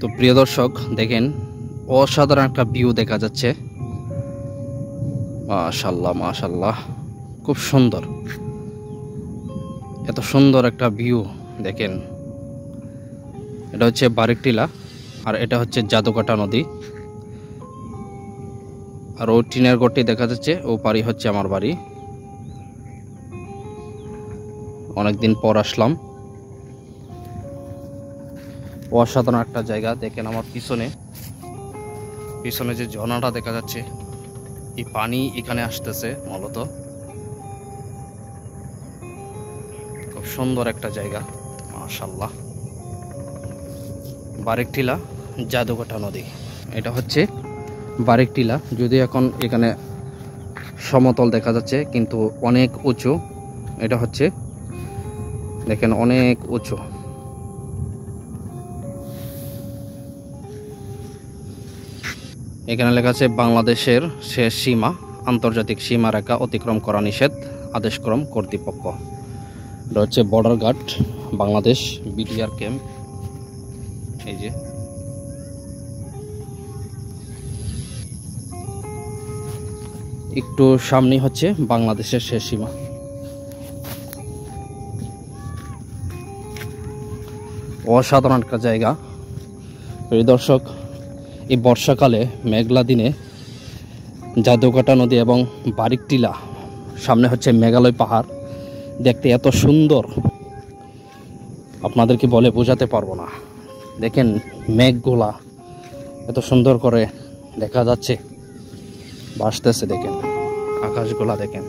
তো প্রিয় দর্শক দেখেন, অসাধারণ একটা ভিউ দেখা যাচ্ছে। মাশাআল্লাহ মাশাআল্লাহ, খুব সুন্দর। এত সুন্দর একটা ভিউ দেখেন। এটা হচ্ছে বারেকটিলা, আর এটা হচ্ছে জাদুকাটা নদী। আর ও টিনের ঘরটি দেখা যাচ্ছে, ও পারি হচ্ছে আমার বাড়ি। অনেকদিন পর আসলাম। অসাধারণ একটা জায়গা দেখেন। আমার পিছনে যে ঝর্ণাটা দেখা যাচ্ছে, এই পানি এখানে আসতেছে মূলত। খুব সুন্দর একটা জায়গা, মাশাআল্লাহ। বারেকটিলা জাদুকাটা নদী, এটা হচ্ছে বারেকটিলা। যদি এখন এখানে সমতল দেখা যাচ্ছে, কিন্তু অনেক উঁচু। এটা হচ্ছে দেখেন অনেক উঁচু। এখানে লেখা আছে বাংলাদেশের শেষ সীমা, আন্তর্জাতিক সীমারেখা অতিক্রম করা নিষেধ, আদেশক্রম কর্তৃপক্ষ। এটা হচ্ছে border guard Bangladesh, BDR camp. এই যে একটু সামনে হচ্ছে বাংলাদেশের শেষ সীমা। অসাধারণ একটা জায়গা। প্রিয় দর্শক, এই বর্ষাকালে মেঘলা দিনে জাদুকাটা নদী এবং বারেকটিলা, সামনে হচ্ছে মেঘালয় পাহাড়, দেখতে এত সুন্দর আপনাদেরকে বলে বোঝাতে পারবো না। দেখেন মেঘগুলা এত সুন্দর করে দেখা যাচ্ছে, ভাসতেছে। দেখেন আকাশগুলা দেখেন।